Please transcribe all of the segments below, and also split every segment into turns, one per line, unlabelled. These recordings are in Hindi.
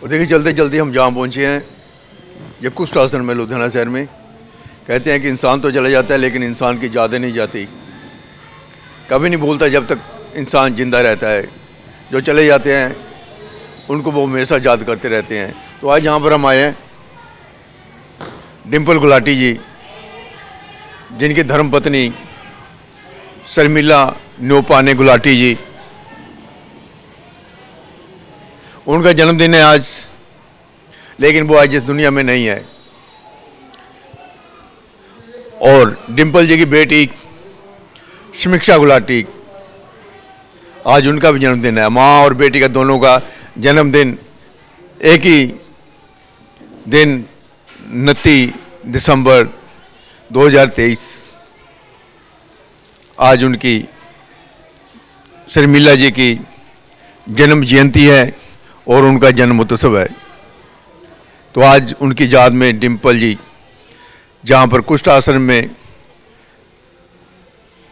और देखिए चलते चलते हम जहाँ पहुँचे हैं, ये कुष्ठ आश्रम में लुधियाना शहर में। कहते हैं कि इंसान तो चला जाता है लेकिन इंसान की यादें नहीं जाती, कभी नहीं भूलता जब तक इंसान जिंदा रहता है। जो चले जाते हैं उनको वो हमेशा याद करते रहते हैं। तो आज यहाँ पर हम आए हैं डिम्पल गुलाटी जी, जिनकी धर्मपत्नी शर्मिला न्योपाने गुलाटी जी, उनका जन्मदिन है आज, लेकिन वो आज इस दुनिया में नहीं है। और डिम्पल जी की बेटी समीक्षा गुलाटी, आज उनका भी जन्मदिन है। माँ और बेटी का दोनों का जन्मदिन एक ही दिन 29 दिसंबर 2023 आज उनकी शर्मिला जी की जन्म जयंती है और उनका जन्म उत्सव है। तो आज उनकी याद में डिम्पल जी जहाँ पर कुष्ठ आश्रम में,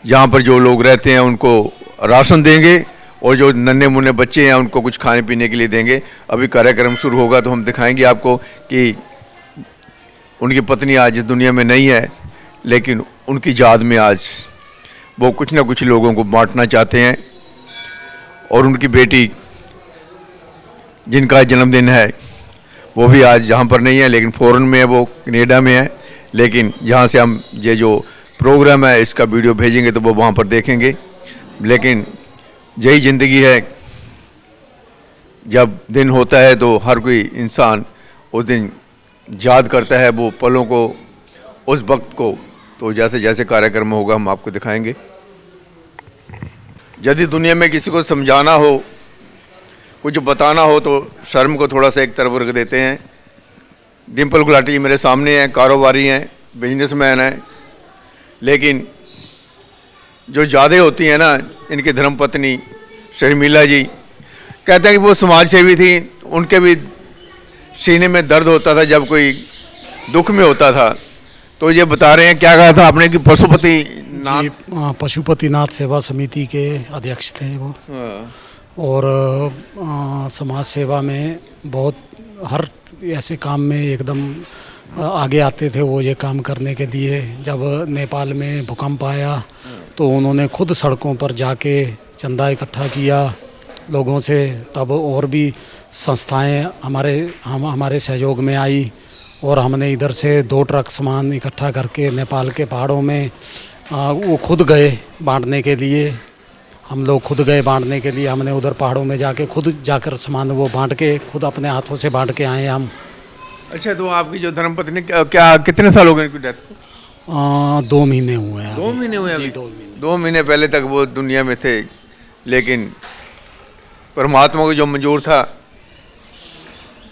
जहाँ पर जो लोग रहते हैं उनको राशन देंगे और जो नन्हे मुन्ने बच्चे हैं उनको कुछ खाने पीने के लिए देंगे। अभी कार्यक्रम शुरू होगा तो हम दिखाएंगे आपको कि उनकी पत्नी आज इस दुनिया में नहीं है, लेकिन उनकी याद में आज वो कुछ ना कुछ लोगों को बांटना चाहते हैं। और उनकी बेटी जिनका जन्मदिन है वो भी आज जहाँ पर नहीं है, लेकिन फ़ॉरेन में है, वो कनाडा में है। लेकिन यहाँ से हम ये जो प्रोग्राम है इसका वीडियो भेजेंगे तो वो वहाँ पर देखेंगे। लेकिन यही ज़िंदगी है, जब दिन होता है तो हर कोई इंसान उस दिन याद करता है वो पलों को, उस वक्त को। तो जैसे जैसे कार्यक्रम होगा हम आपको दिखाएंगे। यदि दुनिया में किसी को समझाना हो, कुछ बताना हो तो शर्म को थोड़ा सा एक तरफ रख देते हैं। डिम्पल गुलाटी मेरे सामने हैं, कारोबारी हैं, बिजनेसमैन हैं, लेकिन जो यादें होती हैं ना, इनकी धर्मपत्नी शर्मिला जी कहते हैं कि वो समाज सेवी थी। उनके भी सीने में दर्द होता था जब कोई दुख में होता था। तो ये बता रहे हैं, क्या कहा था आपने कि
पशुपतिनाथ सेवा समिति के अध्यक्ष थे वो। और समाज सेवा में बहुत हर ऐसे काम में एकदम आगे आते थे वो, ये काम करने के लिए। जब नेपाल में भूकंप आया तो उन्होंने खुद सड़कों पर जाके चंदा इकट्ठा किया लोगों से। तब और भी संस्थाएं हमारे सहयोग में आई और हमने इधर से 2 ट्रक सामान इकट्ठा करके नेपाल के पहाड़ों में वो खुद गए बांटने के लिए। हम लोग खुद गए बांटने के लिए। हमने उधर पहाड़ों में जाके खुद जाकर सामान वो बांट के खुद अपने हाथों से बांट के आए हम।
अच्छा, तो आपकी जो धर्मपत्नी क्या कितने साल हो गए इनकी डेथ को?
2 महीने हुए हैं।
2 महीने हुए अभी?
2 महीने।
2 महीने पहले तक वो दुनिया में थे, लेकिन परमात्मा को जो मंजूर था,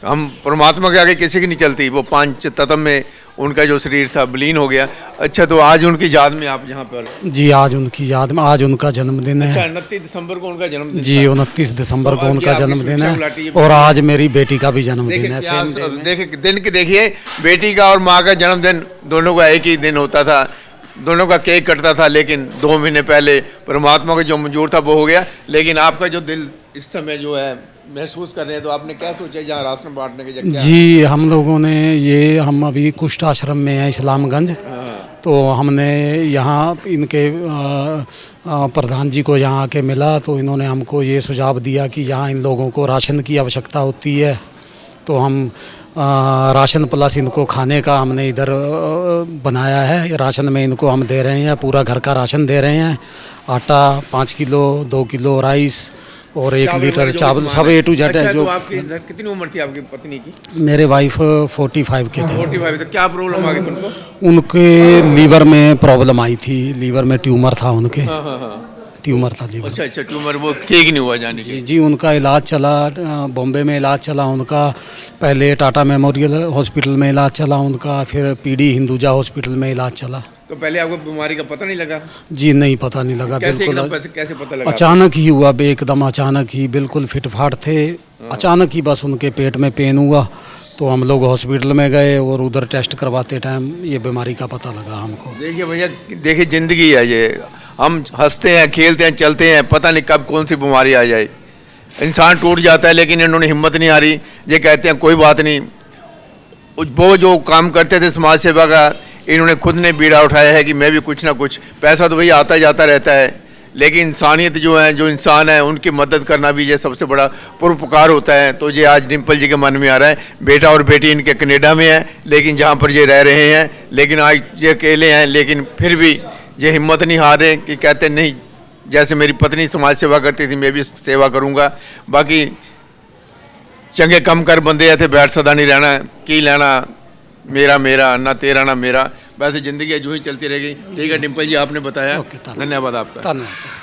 हम परमात्मा के आगे किसी की नहीं चलती। वो 5 तत्व में उनका जो शरीर था विलीन हो गया। अच्छा, तो आज उनकी याद में आप यहाँ पर?
जी, आज उनकी याद में, आज उनका जन्मदिन है।
अच्छा, 29 दिसंबर को उनका जन्मदिन
जी, 29 दिसंबर को उनका जन्मदिन है। और आज मेरी बेटी का भी जन्मदिन है।
देखिए, बेटी का और माँ का जन्मदिन दोनों का एक ही दिन होता था, दोनों का केक कटता था। लेकिन 2 महीने पहले परमात्मा को जो मंजूर था वो हो गया। लेकिन आपका जो दिल इस समय जो है महसूस कर रहे हैं, तो आपने क्या सोचा जहाँ राशन बांटने के जगह?
जी, हम लोगों ने हम अभी कुष्ठ आश्रम में हैं इस्लामगंज। तो हमने यहाँ इनके प्रधान जी को यहाँ आके मिला तो इन्होंने हमको ये सुझाव दिया कि यहाँ इन लोगों को राशन की आवश्यकता होती है। तो हम राशन प्लस इनको खाने का हमने इधर बनाया है। राशन में इनको हम दे रहे हैं, पूरा घर का राशन दे रहे हैं। आटा 5 किलो, 2 किलो राइस और 1 लीटर चावल, सब A to Z है। जो
तो आपकी कितनी उम्र थी आपकी पत्नी की?
मेरे वाइफ 45 के थे।
45। तो क्या प्रॉब्लम आ गई थी उनको?
उनके लीवर में प्रॉब्लम आई थी। लीवर में ट्यूमर था उनके। ट्यूमर था लीवर।
अच्छा, ट्यूमर वो ठीक नहीं हुआ जाने के?
जी, उनका इलाज चला, बॉम्बे में इलाज चला उनका। पहले टाटा मेमोरियल हॉस्पिटल में इलाज चला उनका, फिर PD हिंदुजा हॉस्पिटल में इलाज चला।
तो पहले आपको बीमारी का पता नहीं लगा?
जी, नहीं, पता नहीं लगा।
कैसे पता लगा?
अचानक ही हुआ, एकदम अचानक ही, बिल्कुल फिटफाट थे। अचानक ही बस उनके पेट में पेन हुआ तो हम लोग हॉस्पिटल में गए और उधर टेस्ट करवाते टाइम ये बीमारी का पता लगा हमको।
देखिए भैया, देखिए ज़िंदगी है ये, हम हंसते हैं, खेलते हैं, चलते हैं, पता नहीं कब कौन सी बीमारी आ जाए। इंसान टूट जाता है, लेकिन इन्होंने हिम्मत नहीं हारी। ये कहते हैं कोई बात नहीं, वो जो काम करते थे समाज सेवा का, इन्होंने खुद ने बीड़ा उठाया है कि मैं भी कुछ ना कुछ, पैसा तो भैया आता जाता रहता है, लेकिन इंसानियत जो है, जो इंसान है, उनकी मदद करना भी ये सबसे बड़ा परोपकार होता है। तो ये आज डिम्पल जी के मन में आ रहा है। बेटा और बेटी इनके कनाडा में है, लेकिन जहाँ पर ये रह रहे हैं, लेकिन आज ये अकेले हैं, लेकिन फिर भी ये हिम्मत नहीं हार रहे कि कहते नहीं, जैसे मेरी पत्नी समाज सेवा करती थी मैं भी सेवा करूँगा। बाकी चंगे कम कर बंदे ऐसे बैठ सदा नहीं रहना, की लेना मेरा मेरा ना तेरा ना मेरा, वैसे ज़िंदगी जो ही चलती रहेगी। ठीक है डिम्पल जी, आपने बताया,
ओके, धन्यवाद।
धन्यवाद आपका।
धन्यवाद।